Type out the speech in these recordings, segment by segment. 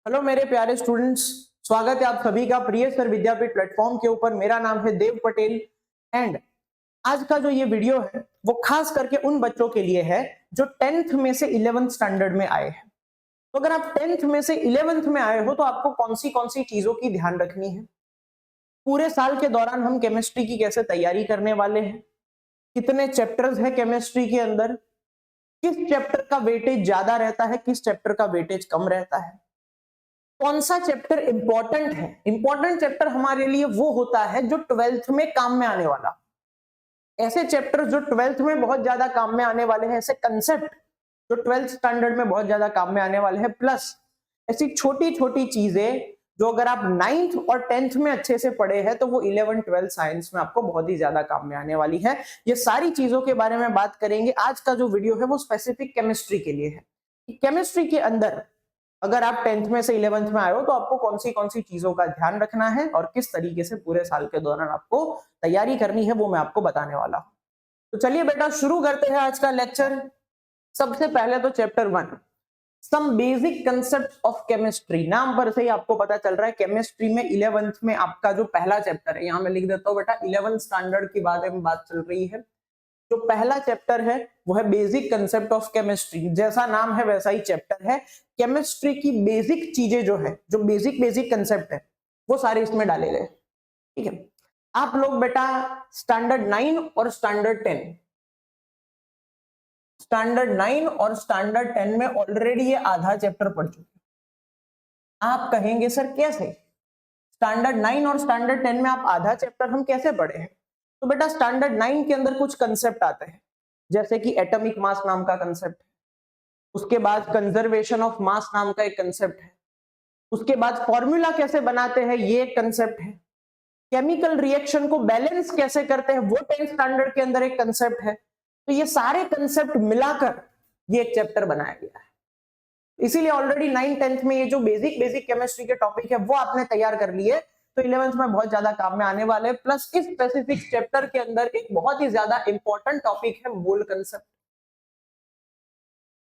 Hello मेरे प्यारे students, स्वागत है आप सभी का प्रिय सर विद्यापीठ प्लेटफॉर्म के ऊपर। मेरा नाम है देव पटेल एंड आज का जो ये वीडियो है वो खास करके उन बच्चों के लिए है जो 10th में से 11th स्टैंडर्ड में आए हैं। तो अगर आप 10th में से 11th में आए हो तो आपको कौन सी चीजों की ध्यान रखनी है। पूरे साल के दौरान हम केमिस्ट्री की कैसे तैयारी करने वाले हैं, कितने चैप्टर्स है केमिस्ट्री के अंदर, किस चैप्टर का वेटेज ज्यादा रहता है, किस चैप्टर का वेटेज कम रहता है, कौन सा चैप्टर इंपॉर्टेंट है। इंपॉर्टेंट चैप्टर हमारे लिए वो होता है जो 12th में काम में आने वाला। ऐसे चैप्टर जो 12th में बहुत ज्यादा काम में आने वाले हैं, ऐसे कंसेप्ट जो 12th स्टैंडर्ड में बहुत ज्यादा काम में आने वाले हैं, प्लस ऐसी छोटी छोटी चीजें जो अगर आप 9th और 10th में अच्छे से पढ़े हैं तो वो 11th 12th साइंस में आपको बहुत ही ज्यादा काम में आने वाली है। ये सारी चीजों के बारे में बात करेंगे। आज का जो वीडियो है वो स्पेसिफिक केमिस्ट्री के लिए है। केमिस्ट्री के अंदर अगर आप 10th में से 11th में आए हो तो आपको कौन सी चीजों का ध्यान रखना है और किस तरीके से पूरे साल के दौरान आपको तैयारी करनी है वो मैं आपको बताने वाला हूं। तो चलिए बेटा शुरू करते हैं आज का लेक्चर। सबसे पहले तो chapter 1, some basic concept of chemistry. नाम पर से ही आपको पता चल रहा है केमिस्ट्री में 11th में आपका जो पहला चैप्टर है, यहां मैं लिख देता हूं बेटा 11th स्टैंडर्ड की बात चल रही है। जो पहला चैप्टर है वो है बेसिक कंसेप्ट ऑफ केमिस्ट्री। जैसा नाम है वैसा ही चैप्टर है। केमिस्ट्री की बेसिक चीजें जो है, जो बेसिक कंसेप्ट है वो सारे इसमें डाले गए। ठीक है, आप लोग बेटा स्टैंडर्ड 9 और स्टैंडर्ड 10 में ऑलरेडी ये आधा चैप्टर पढ़ चुके। आप कहेंगे सर कैसे, स्टैंडर्ड 9 और स्टैंडर्ड 10 में आप आधा चैप्टर हम कैसे पढ़े हैं? तो बेटा स्टैंडर्ड 9 के अंदर कुछ कंसेप्ट आते हैं, जैसे कि एटॉमिक मास नाम का कंसेप्ट है, उसके बाद कंजर्वेशन ऑफ मास नाम का एक कंसेप्ट है, उसके बाद फॉर्मूला कैसे बनाते हैं ये एक कंसेप्ट है, केमिकल रिएक्शन को बैलेंस कैसे करते हैं वो 10th स्टैंडर्ड के अंदर एक कंसेप्ट है। तो ये सारे कंसेप्ट मिलाकर ये एक चैप्टर बनाया गया है। इसीलिए ऑलरेडी 9th-10th में ये जो बेसिक केमिस्ट्री के टॉपिक है वो आपने तैयार कर लिए, तो 11th में बहुत ज्यादा काम में आने वाले। प्लस इस स्पेसिफिक चैप्टर के अंदर एक बहुत ही ज्यादा इंपॉर्टेंट टॉपिक है मोल कंसेप्ट।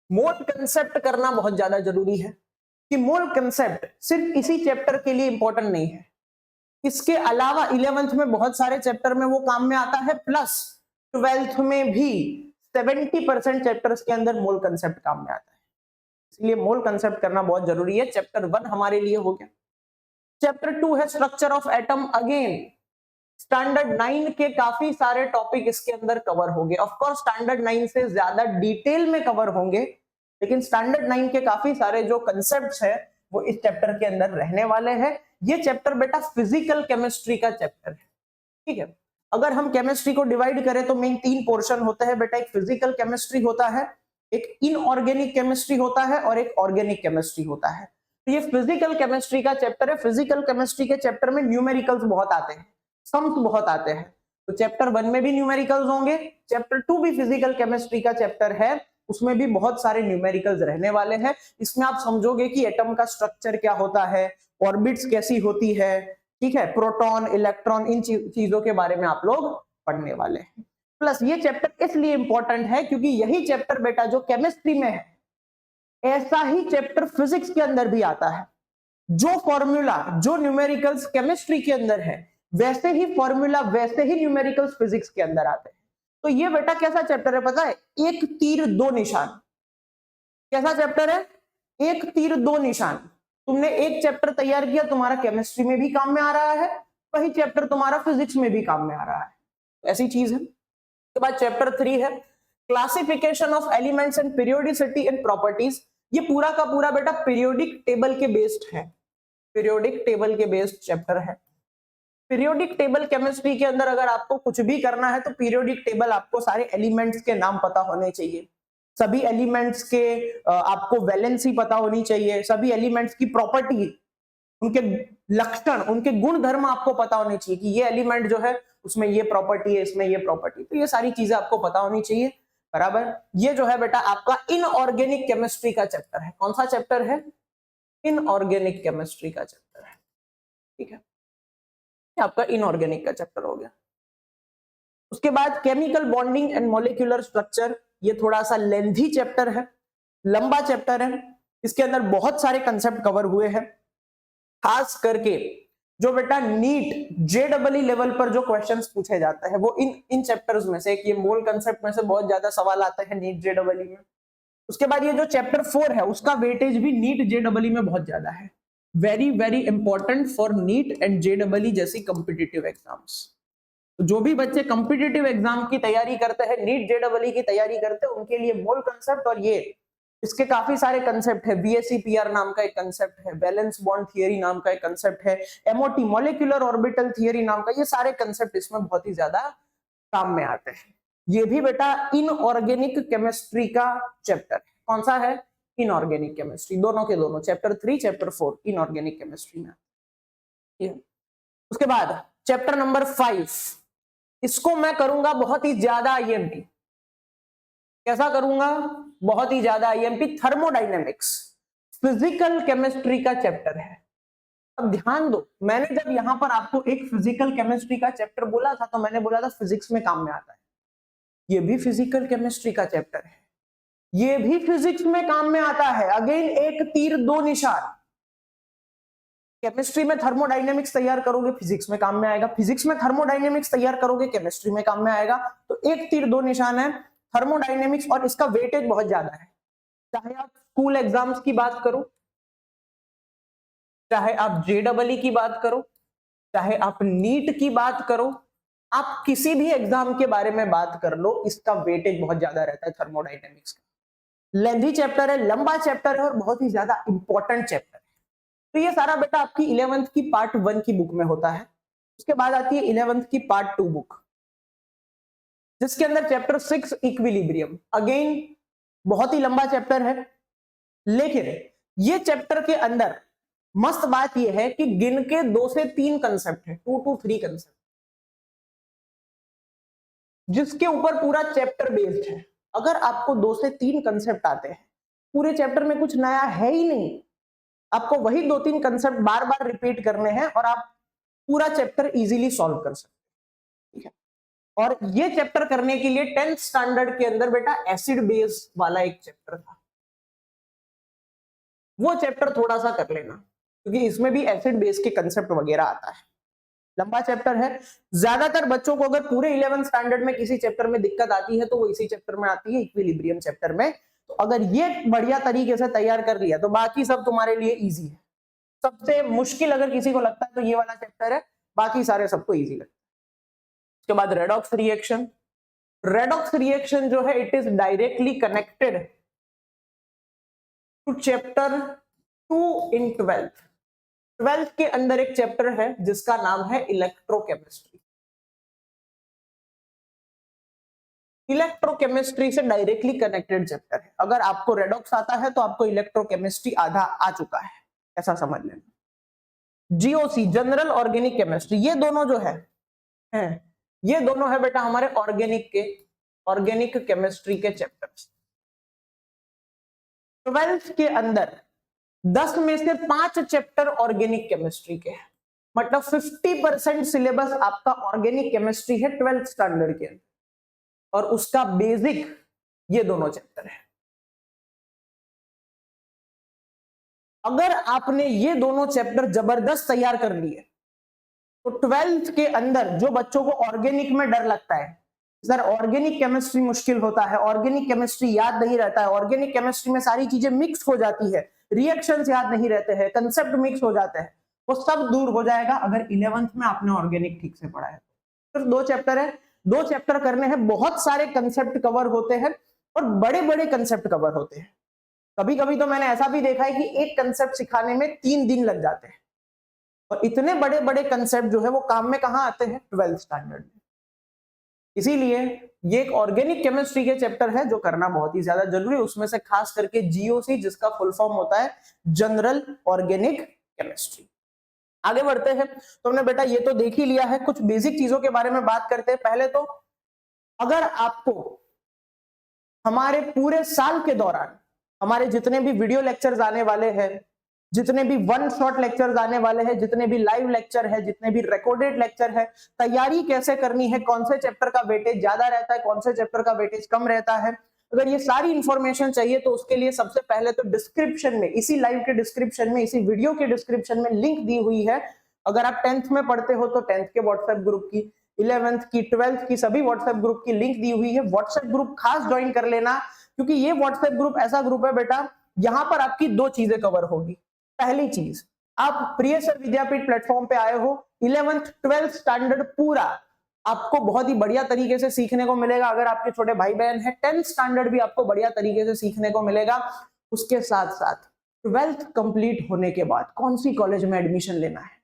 मोल कंसेप्ट करना बहुत ज्यादा जरूरी है कि मोल कंसेप्ट सिर्फ इसी चैप्टर के लिए इंपॉर्टेंट नहीं है, इसके अलावा 11th में बहुत सारे चैप्टर में वो काम में आता है, प्लस 12th में भी 70% चैप्टर्स के अंदर मोल कंसेप्ट काम में आता है। इसलिए मोल कंसेप्ट करना बहुत जरूरी है। चैप्टर 1 हमारे लिए हो गया। चैप्टर 2 है structure of atom. Again standard 9 के काफी सारे टॉपिक इसके अंदर कवर होंगे। ऑफ कोर्स स्टैंडर्ड 9 से ज्यादा डिटेल में कवर होंगे, लेकिन स्टैंडर्ड 9 के काफी सारे जो कंसेप्ट्स है वो इस चैप्टर के अंदर रहने वाले हैं। ये चैप्टर बेटा फिजिकल केमिस्ट्री का चैप्टर है। ठीक है, अगर हम केमिस्ट्री को डिवाइड करें तो मेन 3 पोर्शन होते हैं बेटा। एक फिजिकल केमिस्ट्री होता है, एक इनऑर्गेनिक केमिस्ट्री होता है और एक ऑर्गेनिक केमिस्ट्री होता है। तो ये फिजिकल केमिस्ट्री का चैप्टर है। फिजिकल केमिस्ट्री के चैप्टर में न्यूमेरिकल्स बहुत आते हैं, सम्स बहुत आते हैं। तो चैप्टर 1 में भी न्यूमेरिकल्स होंगे, चैप्टर 2 भी फिजिकल केमिस्ट्री का चैप्टर है, उसमें भी बहुत सारे न्यूमेरिकल्स रहने वाले हैं। इसमें आप समझोगे कि एटम का स्ट्रक्चर क्या होता है, ऑर्बिट्स कैसी होती है, ठीक है, प्रोटॉन इलेक्ट्रॉन, इन चीजों के बारे में आप लोग पढ़ने वाले हैं। प्लस ये चैप्टर इसलिए इंपॉर्टेंट है क्योंकि यही चैप्टर बेटा जो केमिस्ट्री में है, ऐसा ही चैप्टर फिजिक्स के अंदर भी आता है। जो फॉर्मूला, जो न्यूमेरिकल्स केमिस्ट्री के अंदर है, वैसे ही फॉर्मूला, वैसे ही न्यूमेरिकल्स फिजिक्स के अंदर आते हैं। तो ये बेटा कैसा चैप्टर है पता है? एक तीर दो निशान। कैसा चैप्टर है? एक तीर दो निशान। तुमने एक चैप्टर तैयार किया, तुम्हारा केमिस्ट्री में भी काम में आ रहा है, वही चैप्टर तुम्हारा फिजिक्स में भी काम में आ रहा है। ऐसी चीज है। उसके बाद चैप्टर 3 है classification of elements and periodicity and properties. ये पूरा का पूरा बेटा पीरियोडिक टेबल के बेस्ड है, पीरियोडिक टेबल के बेस्ड चैप्टर है। पीरियोडिक टेबल केमिस्ट्री के अंदर अगर आपको कुछ भी करना है तो पीरियोडिक टेबल, आपको सारे एलिमेंट्स के नाम पता होने चाहिए, सभी एलिमेंट्स के आपको वैलेंसी पता होनी चाहिए, सभी एलिमेंट्स की प्रॉपर्टी, उनके लक्षण, उनके गुण धर्म आपको पता होने चाहिए कि ये एलिमेंट जो है उसमें ये प्रॉपर्टी है, इसमें ये प्रॉपर्टी, तो ये सारी चीजें आपको पता होनी चाहिए। बराबर। ये जो है बेटा आपका इनऑर्गेनिक केमिस्ट्री का चैप्टर है। कौन सा चैप्टर है? इनऑर्गेनिक केमिस्ट्री का चैप्टर है। ठीक है, आपका इनऑर्गेनिक का चैप्टर हो गया। उसके बाद chemical bonding and molecular structure. ये थोड़ा सा लेंथी चैप्टर है, लंबा चैप्टर है। इसके अंदर बहुत सारे कंसेप्ट कवर हुए हैं, खास करके जो बेटा नीट जेडबलई लेवल पर जो क्वेश्चंस पूछे जाते हैं वो इन चैप्टर्स में से, ये मोल कंसेप्ट में से बहुत ज्यादा सवाल आते हैं नीट जेडबलई में। उसके बाद ये जो चैप्टर 4 है उसका वेटेज भी नीट जेडबलई में बहुत ज्यादा है, very very important for NEET and जेडबलई जैसी कॉम्पिटिटिव एग्जाम्स। जो भी बच्चे कॉम्पिटिटिव एग्जाम की तैयारी करते हैं, नीट जेडबलई की तैयारी करते हैं, उनके लिए मोल कंसेप्ट और ये इसके काफी सारे कंसेप्ट है, बीएससी-पीआर नाम का एक कंसेप्ट है, बैलेंस बॉन्ड थियरी नाम का एक कंसेप्ट है, एमओटी मॉलिक्यूलर ऑर्बिटल थियरी नाम का, ये सारे कंसेप्ट इसमें बहुत ही ज्यादा काम में आते हैं। ये भी बेटा इनऑर्गेनिक केमिस्ट्री का चैप्टर है। कौन सा है? इनऑर्गेनिक केमिस्ट्री, दोनों के दोनों, चैप्टर 3 चैप्टर 4 इनऑर्गेनिक केमिस्ट्री में। उसके बाद चैप्टर नंबर 5, इसको मैं करूंगा बहुत ही ज्यादा आईएमपी। कैसा करूंगा? बहुत ही ज्यादा आईएमपी, थर्मोडायनेमिक्स, फिजिकल केमिस्ट्री का चैप्टर है। अब ध्यान दो, मैंने जब यहां पर आपको एक फिजिकल केमिस्ट्री का चैप्टर बोला था तो मैंने बोला था फिजिक्स में काम में आता है। ये भी फिजिकल केमिस्ट्री का चैप्टर है, ये भी फिजिक्स में काम में आता है। अगेन एक तीर दो निशान, केमिस्ट्री में थर्मोडायनेमिक्स तैयार करोगे फिजिक्स में काम में आएगा, फिजिक्स में थर्मोडायनेमिक्स तैयार करोगे केमिस्ट्री में काम में आएगा। तो एक तीर दो निशान है थर्मोडायनेमिक्स, और इसका वेटेज बहुत ज्यादा है। चाहे आप स्कूल एग्जाम्स की बात करो, चाहे आप जेडबलई की बात करो, चाहे आप नीट की बात करो, आप किसी भी एग्जाम के बारे में बात कर लो, इसका वेटेज बहुत ज्यादा रहता है थर्मोडायनेमिक्स का। लेंथी चैप्टर है, लंबा चैप्टर है और बहुत ही ज्यादा इंपॉर्टेंट चैप्टर है। तो ये सारा बेटा आपकी 11th की पार्ट 1 की बुक में होता है। उसके बाद आती है 11th की पार्ट 2 बुक, जिसके अंदर चैप्टर 6 इक्विलिब्रियम, अगेन बहुत ही लंबा चैप्टर है, लेकिन ये चैप्टर के अंदर मस्त बात यह है कि गिन के 2 से 3 कंसेप्ट है, 2 to 3 कंसेप्ट, जिसके ऊपर पूरा चैप्टर बेस्ड है। अगर आपको 2 से 3 कंसेप्ट आते हैं, पूरे चैप्टर में कुछ नया है ही नहीं, आपको वही 2-3 कंसेप्ट बार बार रिपीट करने हैं और आप पूरा चैप्टर इजीली सॉल्व कर सकते हैं। ठीक है, और ये चैप्टर करने के लिए 10th स्टैंडर्ड के अंदर बेटा एसिड बेस वाला एक चैप्टर था, वो चैप्टर थोड़ा सा कर लेना, क्योंकि इसमें भी एसिड बेस के कंसेप्ट वगैरह आता है। लंबा चैप्टर है, ज्यादातर बच्चों को अगर पूरे 11th स्टैंडर्ड में किसी चैप्टर में दिक्कत आती है तो वो इसी चैप्टर में आती है, इक्विलिब्रियम चैप्टर में। तो अगर ये बढ़िया तरीके से तैयार कर लिया तो बाकी सब तुम्हारे लिए इजी है। सबसे मुश्किल अगर किसी को लगता है तो ये वाला चैप्टर है, बाकी सारे सबको इजी लगता है। उसके बाद रेडॉक्स रिएक्शन, रेडॉक्स रिएक्शन जो है it is directly connected to chapter 2 in 12th के अंदर एक चैप्टर है जिसका नाम है इलेक्ट्रोकेमिस्ट्री। इलेक्ट्रोकेमिस्ट्री से डायरेक्टली कनेक्टेड चैप्टर है। अगर आपको रेडॉक्स आता है तो आपको इलेक्ट्रोकेमिस्ट्री आधा आ चुका है, ऐसा समझ लेना। जीओसी, जनरल ऑर्गेनिक केमिस्ट्री, ये दोनों जो है ये दोनों है बेटा हमारे ऑर्गेनिक केमिस्ट्री के चैप्टर्स। 12th के अंदर 10 में से 5 चैप्टर ऑर्गेनिक केमिस्ट्री के हैं, मतलब 50% सिलेबस आपका ऑर्गेनिक केमिस्ट्री है 12th स्टैंडर्ड के अंदर, और उसका बेसिक ये दोनों चैप्टर है। अगर आपने ये दोनों चैप्टर जबरदस्त तैयार कर लिए तो 12th के अंदर जो बच्चों को ऑर्गेनिक में डर लगता है, सर ऑर्गेनिक केमिस्ट्री मुश्किल होता है, ऑर्गेनिक केमिस्ट्री याद नहीं रहता है, ऑर्गेनिक केमिस्ट्री में सारी चीजें मिक्स हो जाती है, रिएक्शंस याद नहीं रहते हैं, कंसेप्ट मिक्स हो जाते हैं, वो सब दूर हो जाएगा अगर 11th में आपने ऑर्गेनिक ठीक से पढ़ा है। सिर्फ 2 चैप्टर है, 2 चैप्टर करने हैं, बहुत सारे कंसेप्ट कवर होते हैं और बड़े बड़े कंसेप्ट कवर होते हैं। कभी कभी तो मैंने ऐसा भी देखा है कि एक कंसेप्ट सिखाने में 3 दिन लग जाते हैं, और इतने बड़े बड़े कंसेप्ट जो है वो काम में कहां आते हैं? 12th स्टैंडर्ड में। इसीलिए ये एक ऑर्गेनिक केमिस्ट्री के चैप्टर है जो करना बहुत ही ज्यादा जरूरी है, उसमें से खास करके जीओसी, जिसका फुल फॉर्म होता है जनरल ऑर्गेनिक केमिस्ट्री। आगे बढ़ते हैं, तो हमने बेटा ये तो देख ही लिया है, कुछ बेसिक चीजों के बारे में बात करते हैं। पहले तो अगर आपको हमारे पूरे साल के दौरान हमारे जितने भी वीडियो लेक्चर्स आने वाले हैं, जितने भी 1 शॉट लेक्चर्स आने वाले हैं, जितने भी लाइव लेक्चर है, जितने भी रिकॉर्डेड लेक्चर है, तैयारी कैसे करनी है, कौन से चैप्टर का वेटेज ज्यादा रहता है, कौन से चैप्टर का वेटेज कम रहता है, अगर ये सारी इंफॉर्मेशन चाहिए तो उसके लिए सबसे पहले तो डिस्क्रिप्शन में, इसी लाइव के डिस्क्रिप्शन में, इसी वीडियो के डिस्क्रिप्शन में लिंक दी हुई है। अगर आप 10th में पढ़ते हो तो 10th के व्हाट्सएप ग्रुप की, 11th की, 12th की सभी व्हाट्सएप ग्रुप की लिंक दी हुई है। व्हाट्सएप ग्रुप खास ज्वाइन कर लेना, क्योंकि ये व्हाट्सएप ग्रुप ऐसा ग्रुप है बेटा, यहाँ पर आपकी दो चीजें कवर होगी। पहली चीज, आप प्रिय सर विद्यापीठ प्लेटफॉर्म पे आए हो, 11th 12th स्टैंडर्ड पूरा आपको बहुत ही बढ़िया तरीके से सीखने को मिलेगा। अगर आपके छोटे भाई बहन है, 10th स्टैंडर्ड भी आपको बढ़िया तरीके से सीखने को मिलेगा। उसके साथ साथ 12th कंप्लीट होने के बाद कौन सी कॉलेज में एडमिशन लेना है,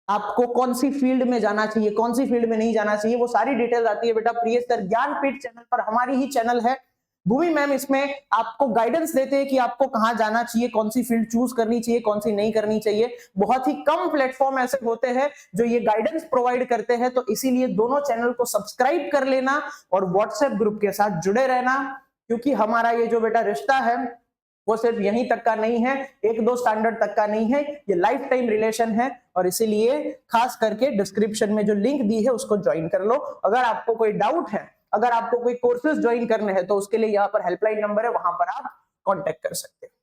आपको कौन सी फील्ड में जाना चाहिए, कौन सी फील्ड में नहीं जाना चाहिए, वो सारी डिटेल आती है बेटा प्रिय सर ज्ञानपीठ चैनल पर। हमारी ही चैनल है, भूमि मैम इसमें आपको गाइडेंस देते हैं कि आपको कहां जाना चाहिए, कौन सी फील्ड चूज करनी चाहिए, कौन सी नहीं करनी चाहिए। बहुत ही कम प्लेटफॉर्म ऐसे होते हैं जो ये गाइडेंस प्रोवाइड करते हैं, तो इसीलिए दोनों चैनल को सब्सक्राइब कर लेना और व्हाट्सएप ग्रुप के साथ जुड़े रहना, क्योंकि हमारा ये जो बेटा रिश्ता है वो सिर्फ यहीं तक का नहीं है, 1-2 स्टैंडर्ड तक का नहीं है, ये लाइफ टाइम रिलेशन है। और इसीलिए खास करके डिस्क्रिप्शन में जो लिंक दी है उसको ज्वाइन कर लो। अगर आपको कोई डाउट है, अगर आपको कोई कोर्सेज ज्वाइन करने हैं, तो उसके लिए यहाँ पर हेल्पलाइन नंबर है, वहां पर आप कांटेक्ट कर सकते हैं।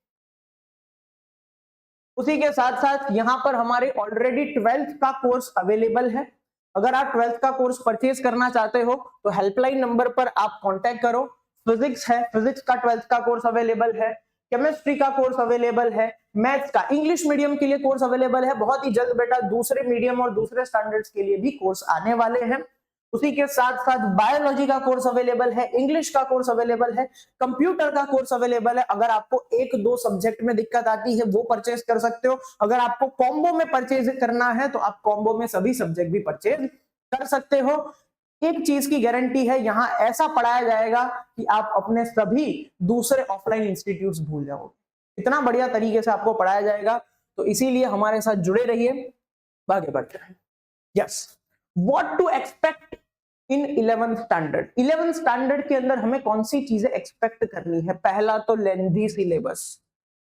उसी के साथ साथ यहाँ पर हमारे ऑलरेडी 12th का कोर्स अवेलेबल है। अगर आप 12th का कोर्स परचेज करना चाहते हो तो हेल्पलाइन नंबर पर आप कांटेक्ट करो। फिजिक्स है, फिजिक्स का 12th का कोर्स अवेलेबल है, केमिस्ट्री का कोर्स अवेलेबल है, मैथ्स का, इंग्लिश मीडियम के लिए कोर्स अवेलेबल है। बहुत ही जल्द बेटा दूसरे मीडियम और दूसरे स्टैंडर्ड्स के लिए भी कोर्स आने वाले हैं। उसी के साथ साथ बायोलॉजी का कोर्स अवेलेबल है, इंग्लिश का कोर्स अवेलेबल है, कंप्यूटर का कोर्स अवेलेबल है। अगर आपको 1-2 सब्जेक्ट में दिक्कत आती है वो परचेज कर सकते हो। अगर आपको कॉम्बो में परचेज करना है तो आप कॉम्बो में सभी सब्जेक्ट भी परचेज कर सकते हो। एक चीज की गारंटी है, यहाँ ऐसा पढ़ाया जाएगा कि आप अपने सभी दूसरे ऑफलाइन इंस्टीट्यूट्स भूल जाओगे। इतना बढ़िया तरीके से आपको पढ़ाया जाएगा, तो इसीलिए हमारे साथ जुड़े रहिए। आगे बढ़ते हैं। Yes, what to expect in 11th standard. 11th standard के अंदर हमें कौन सी चीजें एक्सपेक्ट करनी है। पहला तो लेंथी सिलेबस,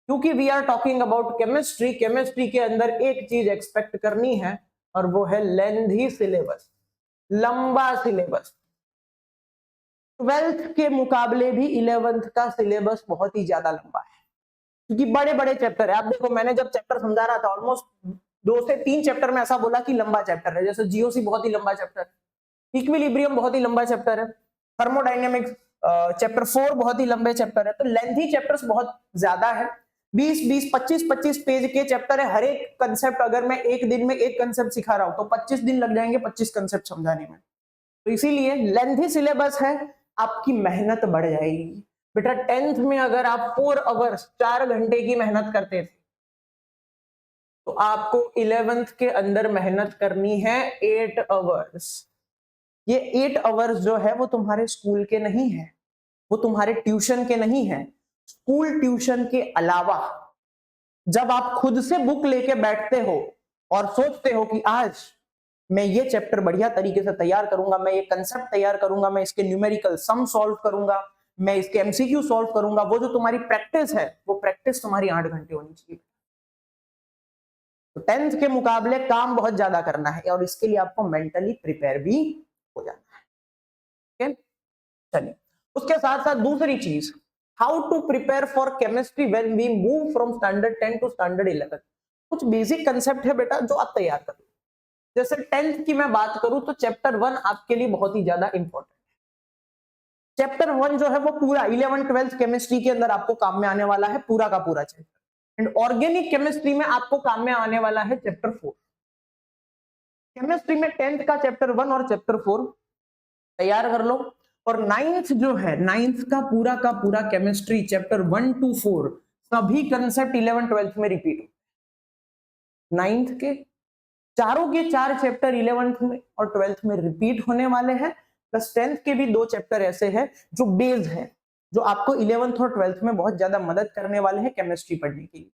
क्योंकि we are talking about chemistry. Chemistry के अंदर एक चीज एक्सपेक्ट करनी है और वो है लेंथी सिलेबस, लंबा सिलेबस। 12th के मुकाबले भी 11th का सिलेबस बहुत ही ज्यादा लंबा है, क्योंकि बड़े बड़े चैप्टर है। आप देखो, मैंने जब चैप्टर समझा रहा था ऑलमोस्ट 2 से 3 चैप्टर में ऐसा बोला कि लंबा चैप्टर है। जैसे जीओसी बहुत ही लंबा चैप्टर है, इक्विलिब्रियम बहुत ही लंबा चैप्टर है, थर्मोडायनेमिक्स चैप्टर 4 बहुत ही लंबे चैप्टर है। तो लेंथी चैप्टर्स बहुत ज्यादा है, 20-20, 25-25 पेज के चैप्टर है। हर एक कंसेप्ट अगर मैं एक दिन में एक कंसेप्ट सिखा रहा हूं तो 25 दिन लग जाएंगे 25 कंसेप्ट समझाने में। तो इसीलिए लेंथी सिलेबस है, आपकी मेहनत बढ़ जाएगी। बेटा 10th में अगर आप 4 आवर्स 4 घंटे की मेहनत करते थे, तो आपको 11th के अंदर मेहनत करनी है 8 आवर्स। ये 8 आवर्स जो है वो तुम्हारे स्कूल के नहीं है, वो तुम्हारे ट्यूशन के नहीं है। स्कूल ट्यूशन के अलावा जब आप खुद से बुक लेके बैठते हो और सोचते हो कि आज मैं ये चैप्टर बढ़िया तरीके से तैयार करूंगा, मैं ये कंसेप्ट तैयार करूंगा, मैं इसके न्यूमेरिकल सम सॉल्व करूंगा, मैं इसके एमसीक्यू सॉल्व करूंगा, वो जो तुम्हारी प्रैक्टिस है वो प्रैक्टिस तुम्हारी 8 घंटे होनी चाहिए। तो 10th के मुकाबले काम बहुत ज्यादा करना है और इसके लिए आपको मेंटली प्रिपेयर भी हो जाना है। चलिए, उसके साथ साथ दूसरी चीज, how to prepare for chemistry when we move from standard 10 to standard 11। कुछ बेसिक कंसेप्ट है बेटा जो आप तैयार करो। जैसे 10th की मैं बात करूं तो चैप्टर 1 आपके लिए बहुत ही ज्यादा इंपॉर्टेंट है। चैप्टर 1 जो है वो पूरा 11th 12th केमिस्ट्री के अंदर आपको काम में आने वाला है, पूरा का पूरा चैप्टर। एंड ऑर्गेनिक केमिस्ट्री में आपको काम में आने वाला है चैप्टर 4। केमिस्ट्री में 10th का चैप्टर 1 और चैप्टर 4 तैयार कर लो। और 9th जो है, 9th का पूरा केमिस्ट्री चैप्टर 1 to 4 सभी कंसेप्ट 11 12th में रिपीट। 9th के चारों के 4 चैप्टर 11th में और 12th में रिपीट होने वाले हैं। प्लस 10th के भी 2 चैप्टर ऐसे हैं जो बेस है, जो आपको 11th और 12th में बहुत ज्यादा मदद करने वाले हैं केमिस्ट्री पढ़ने के लिए।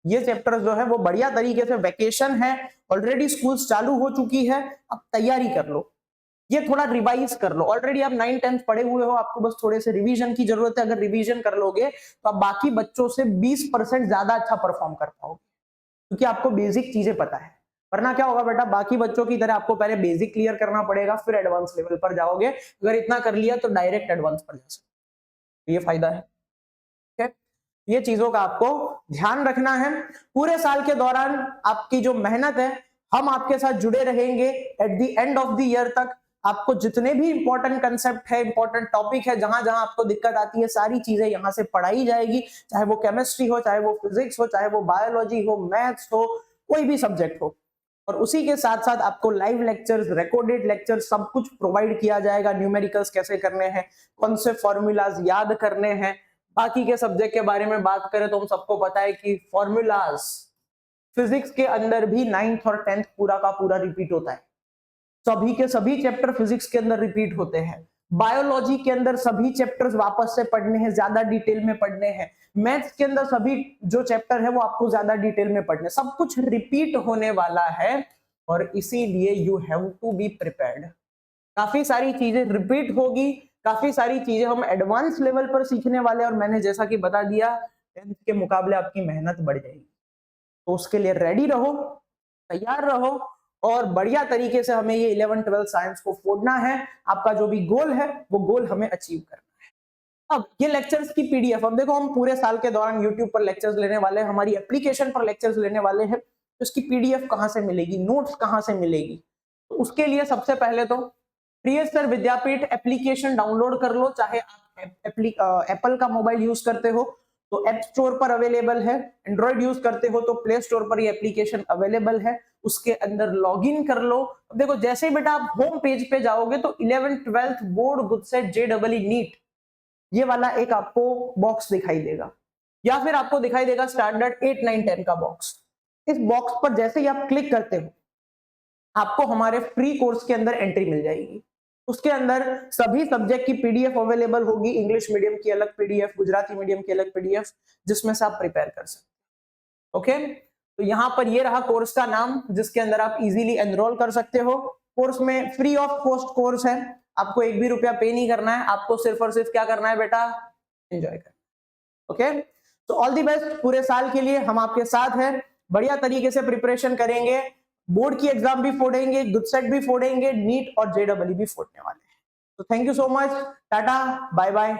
ये चैप्टर जो है वो बढ़िया तरीके से, वैकेशन है, ऑलरेडी स्कूल्स चालू हो चुकी है, अब तैयारी कर लो, ये थोड़ा रिवाइज कर लो। ऑलरेडी आप 9 10th पढ़े हुए हो, आपको बस थोड़े से रिवीजन की जरूरत है। अगर रिवीजन कर लोगे तो आप बाकी बच्चों से 20% ज्यादा अच्छा परफॉर्म कर पाओगे, क्योंकि आपको बेसिक चीजें पता है। वरना क्या होगा बेटा, बाकी बच्चों की तरह आपको पहले बेसिक क्लियर करना पड़ेगा, फिर एडवांस लेवल पर जाओगे। अगर इतना कर लिया तो डायरेक्ट एडवांस पर जा सकते। ये फायदा है। ठीक है, ये चीजों का आपको ध्यान रखना है। पूरे साल के दौरान आपकी जो मेहनत है, हम आपके साथ जुड़े रहेंगे at the end of the year तक। आपको जितने भी इंपॉर्टेंट कंसेप्ट है, इंपॉर्टेंट टॉपिक है, जहां जहां आपको दिक्कत आती है, सारी चीजें यहां से पढ़ाई जाएगी, चाहे वो केमिस्ट्री हो, चाहे वो फिजिक्स हो, चाहे वो बायोलॉजी हो, मैथ्स हो, कोई भी सब्जेक्ट हो। और उसी के साथ साथ आपको लाइव लेक्चर्स, रिकॉर्डेड लेक्चर्स सब कुछ प्रोवाइड किया जाएगा। न्यूमेरिकल्स कैसे करने हैं, कौन से फॉर्मूलाज याद करने हैं। बाकी के सब्जेक्ट के बारे में बात करें तो हम सबको पता है कि फॉर्मूलाज फिजिक्स के अंदर भी 9th और 10th पूरा का पूरा रिपीट होता है। सभी के सभी चैप्टर फिजिक्स के अंदर रिपीट होते हैं। बायोलॉजी के अंदर सभी चैप्टर्स वापस से पढ़ने हैं, ज्यादा डिटेल में पढ़ने हैं। मैथ्स के अंदर सभी जो चैप्टर है वो आपको ज्यादा डिटेल में पढ़ने, सब कुछ रिपीट होने वाला है। और इसीलिए you have to be prepared. काफी सारी चीजें रिपीट होगी, काफी सारी चीजें हम एडवांस लेवल पर सीखने वाले हैं। और मैंने जैसा कि बता दिया, 10th के मुकाबले आपकी मेहनत बढ़ जाएगी। तो उसके लिए रेडी रहो, तैयार रहो, और बढ़िया तरीके से हमें ये 11th 12th साइंस को फोड़ना है। आपका जो भी गोल है वो गोल हमें अचीव करना है। अब ये लेक्चर्स की पीडीएफ, अब देखो हम पूरे साल के दौरान यूट्यूब पर लेक्चर्स लेने वाले हैं, हमारी एप्लीकेशन पर लेक्चर्स लेने वाले हैं। तो इसकी पीडीएफ कहां से मिलेगी, नोट्स कहां से मिलेगी? तो उसके लिए सबसे पहले तो प्रियस्तर विद्यापीठ एप्लीकेशन डाउनलोड कर लो। चाहे आप एप्पल का मोबाइल यूज करते हो तो ऐप स्टोर पर अवेलेबल है, एंड्रॉइड यूज करते हो तो प्ले स्टोर पर ये एप्लीकेशन अवेलेबल है। उसके अंदर लॉगिन कर लो। अब देखो जैसे ही बेटा आप होम पेज पे जाओगे तो 11th 12th board गुडसेट JEE NEET ये वाला एक आपको बॉक्स दिखाई देगा, या फिर आपको दिखाई देगा स्टैंडर्ड 8 9 10 का बॉक्स। इस बॉक्स पर जैसे ही आप क्लिक करते हो आपको हमारे फ्री कोर्स के अंदर एंट्री मिल जाएगी। उसके अंदर सभी सब्जेक्ट की पीडीएफ अवेलेबल होगी। इंग्लिश मीडियम की अलग पीडीएफ, गुजराती मीडियम की अलग पीडीएफ, जिसमें से आप प्रिपेयर कर सकते। ओके, तो यहाँ पर ये रहा कोर्स का नाम, जिसके अंदर आप इजीली एनरोल कर सकते हो। कोर्स में फ्री ऑफ कॉस्ट कोर्स है, आपको एक भी रुपया पे नहीं करना है। आपको सिर्फ और सिर्फ क्या करना है बेटा, एंजॉय करना। ओके, तो ऑल दी बेस्ट पूरे साल के लिए, हम आपके साथ हैं। बढ़िया तरीके से प्रिपरेशन करेंगे, बोर्ड की एग्जाम भी फोड़ेंगे, गुडसेट भी फोड़ेंगे, नीट और JEE भी फोड़ने वाले हैं। तो thank you so much, tata bye bye.